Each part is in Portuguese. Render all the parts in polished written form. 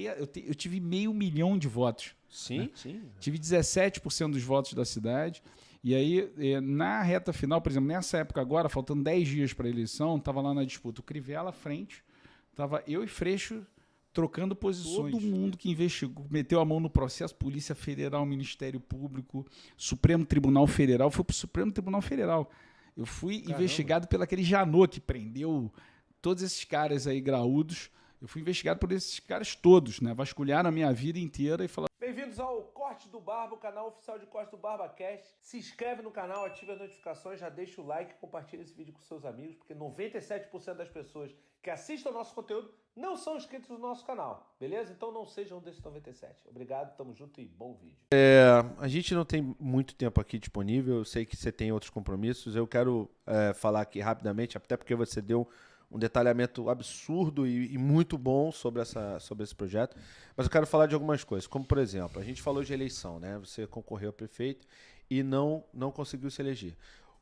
eu tive 500 mil de votos. Sim, né? sim. Tive 17% dos votos da cidade. E aí, na reta final, por exemplo, nessa época agora, faltando 10 dias para a eleição, estava lá na disputa o Crivella à frente, estava eu e Freixo trocando posições. Todo mundo que investigou, meteu a mão no processo, Polícia Federal, Ministério Público, Supremo Tribunal Federal, foi para o Supremo Tribunal Federal. Eu fui investigado pelo aquele Janot que prendeu todos esses caras aí graúdos. Eu fui investigado por esses caras todos, né? Vasculharam a minha vida inteira e falaram... Bem-vindos ao Corte do Barba, o canal oficial de Corte do Barba Cast. Se inscreve no canal, ative as notificações, já deixa o like e compartilha esse vídeo com seus amigos, porque 97% das pessoas que assistem ao nosso conteúdo não são inscritos no nosso canal, beleza? Então não sejam desses 97. Obrigado, tamo junto e bom vídeo. A gente não tem muito tempo aqui disponível, eu sei que você tem outros compromissos, eu quero falar aqui rapidamente, até porque você deu um detalhamento absurdo e muito bom sobre esse projeto. Mas eu quero falar de algumas coisas, como por exemplo, a gente falou de eleição, né? Você concorreu a prefeito e não conseguiu se eleger.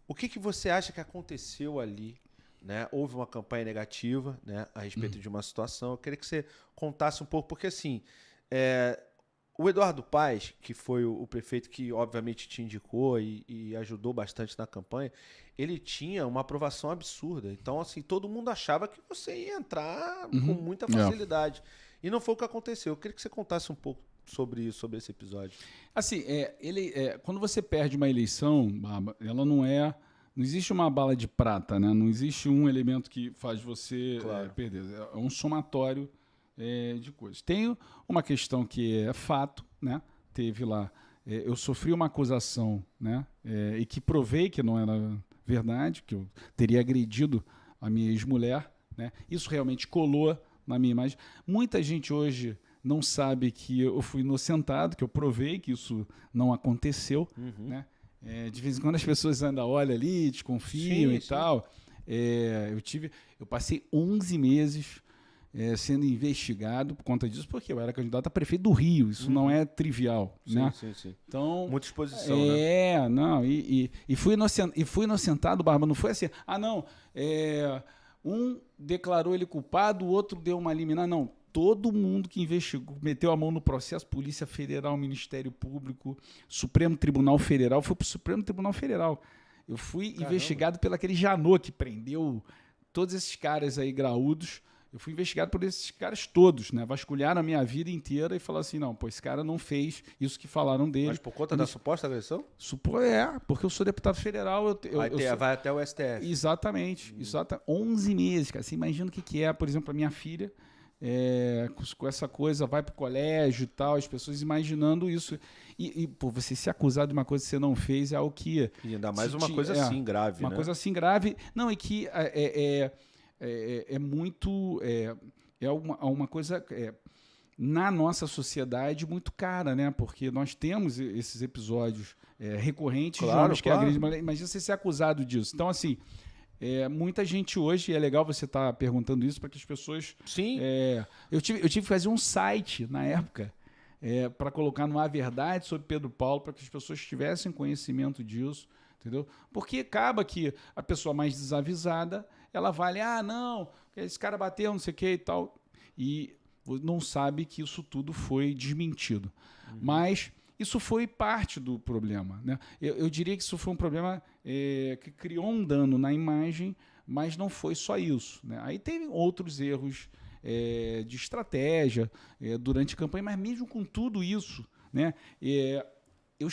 O que você acha que aconteceu ali? Né? Houve uma campanha negativa, né, a respeito de uma situação. Eu queria que você contasse um pouco, porque assim, o Eduardo Paes, que foi o prefeito que obviamente te indicou e ajudou bastante na campanha, ele tinha uma aprovação absurda. Então, assim, todo mundo achava que você ia entrar com muita facilidade. E não foi o que aconteceu. Eu queria que você contasse um pouco sobre isso, sobre esse episódio. Assim, quando você perde uma eleição, Barba, ela não é... Não existe uma bala de prata, né? Não existe um elemento que faz você perder. É um somatório de coisas. Tem uma questão que é fato, né? Teve lá... eu sofri uma acusação, né? E que provei que não era verdade, que eu teria agredido a minha ex-mulher, né? Isso realmente colou na minha imagem. Muita gente hoje não sabe que eu fui inocentado, que eu provei que isso não aconteceu, né? De vez em quando as pessoas ainda olham ali, desconfiam e tal. Eu passei 11 meses sendo investigado por conta disso, porque eu era candidato a prefeito do Rio. Isso não é trivial, né? Sim. Então, muita exposição, né? Não. E fui inocentado, Barba. Não foi assim, um declarou ele culpado, o outro deu uma liminar. Não. Todo mundo que investigou, meteu a mão no processo, Polícia Federal, Ministério Público, Supremo Tribunal Federal, foi para o Supremo Tribunal Federal. Eu fui investigado pelo aquele Janot que prendeu todos esses caras aí graúdos. Eu fui investigado por esses caras todos, né? Vasculharam a minha vida inteira e falaram assim, não, pô, esse cara não fez isso que falaram dele. Mas por conta da suposta agressão? Porque eu sou deputado federal. Vai até o STF. Exatamente. 11 meses, cara. Você imagina o que é, por exemplo, a minha filha... com essa coisa, vai pro colégio e tal, as pessoas imaginando isso. Pô, você ser acusado de uma coisa que você não fez é algo que... E ainda mais uma coisa assim grave, uma coisa assim grave. Não, e que é muito... É uma coisa... na nossa sociedade muito cara, né? Porque nós temos esses episódios recorrentes de homens que agridem. Imagina você ser acusado disso. Então, assim... muita gente hoje, e é legal você estar perguntando isso para que as pessoas... Sim. Eu tive que fazer um site na época para colocar no A Verdade sobre Pedro Paulo, para que as pessoas tivessem conhecimento disso, entendeu? Porque acaba que a pessoa mais desavisada, ela vai ali, não, esse cara bateu, não sei o que e tal, e não sabe que isso tudo foi desmentido. Mas... isso foi parte do problema, né? Eu diria que isso foi um problema que criou um dano na imagem, mas não foi só isso, né? Aí teve outros erros de estratégia durante a campanha, mas mesmo com tudo isso, né? Eu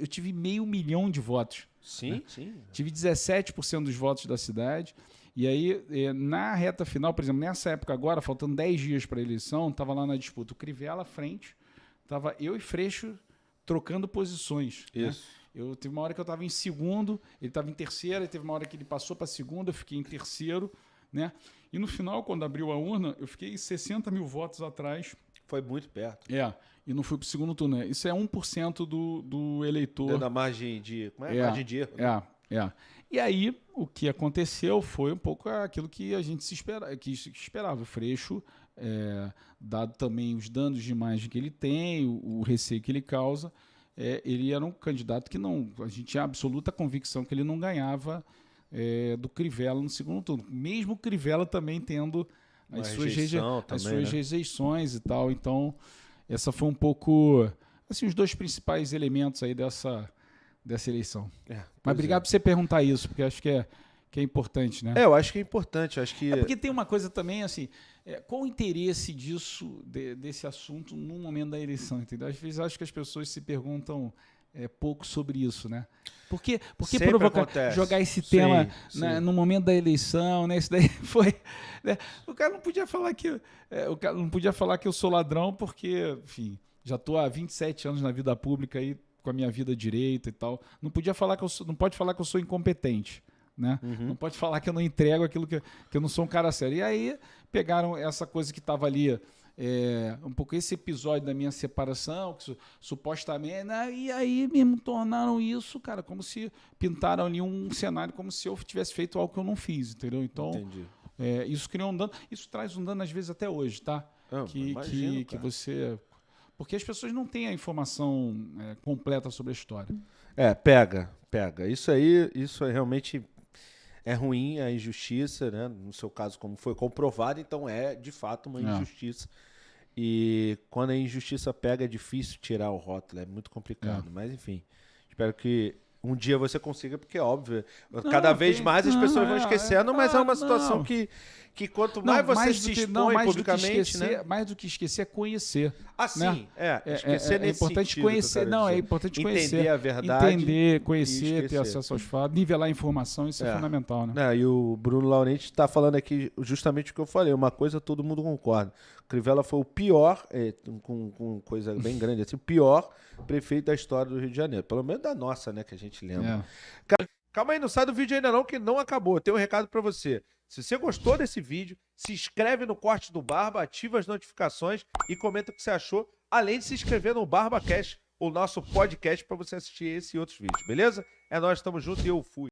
tive 500 mil de votos. Sim, né? sim. Tive 17% dos votos da cidade. E aí, na reta final, por exemplo, nessa época agora, faltando 10 dias para a eleição, estava lá na disputa o Crivella à frente, estava eu e Freixo trocando posições. Isso. Né? Teve uma hora que eu estava em segundo, ele estava em terceiro, e teve uma hora que ele passou para segunda, eu fiquei em terceiro. Né? E no final, quando abriu a urna, eu fiquei 60 mil votos atrás. Foi muito perto. E não fui para o segundo turno. Né? Isso é 1% do eleitor. Dentro da margem de... Como é? Margem de erro. Né? E aí, o que aconteceu foi um pouco aquilo que a gente esperava. O Freixo, dado também os danos de imagem que ele tem, o receio que ele causa, ele era um candidato que a gente tinha absoluta convicção que ele não ganhava do Crivella no segundo turno. Mesmo o Crivella também tendo as suas rejeições e tal. Então, essa foi um pouco, assim, os dois principais elementos aí dessa eleição. Mas obrigado por você perguntar isso, porque acho que é importante, né? Eu acho que é importante. Porque tem uma coisa também, assim, qual o interesse desse assunto no momento da eleição, entendeu? Às vezes acho que as pessoas se perguntam pouco sobre isso, né? Por que jogar esse tema no momento da eleição, né? Isso daí foi... Né? O cara não podia falar que eu sou ladrão porque, enfim, já estou há 27 anos na vida pública aí, com a minha vida direita e tal. Não pode falar que eu sou incompetente. Né? Não pode falar que eu não entrego aquilo que eu não sou um cara sério. E aí pegaram essa coisa que estava ali, um pouco esse episódio da minha separação, que supostamente, né? E aí mesmo tornaram isso, cara, como se pintaram ali um cenário como se eu tivesse feito algo que eu não fiz, entendeu? Então, isso criou um dano, isso traz um dano às vezes até hoje, tá? Que você... Porque as pessoas não têm a informação completa sobre a história. Pega. Isso aí realmente é ruim, a injustiça, né? No seu caso, como foi comprovado, então é de fato uma injustiça. E quando a injustiça pega, é difícil tirar o rótulo, é muito complicado. Mas enfim, espero que um dia você consiga, porque é óbvio, cada vez mais as pessoas vão esquecendo, mas é uma situação que quanto mais você se expõe publicamente, né? Mais do que esquecer é conhecer. Sim, esquecer nesse importante sentido, conhecer. Não, é importante conhecer. Entender a verdade. Entender, conhecer, ter acesso aos fatos, nivelar a informação, isso é fundamental, né? E o Bruno Laurenti está falando aqui justamente o que eu falei, uma coisa todo mundo concorda. Crivella foi o pior, com coisa bem grande assim, o pior prefeito da história do Rio de Janeiro. Pelo menos da nossa, né, que a gente lembra. Calma aí, não sai do vídeo ainda não, que não acabou. Tem um recado para você. Se você gostou desse vídeo, se inscreve no Corte do Barba, ativa as notificações e comenta o que você achou, além de se inscrever no BarbaCast, o nosso podcast, para você assistir esse e outros vídeos, beleza? É nóis, tamo junto e eu fui.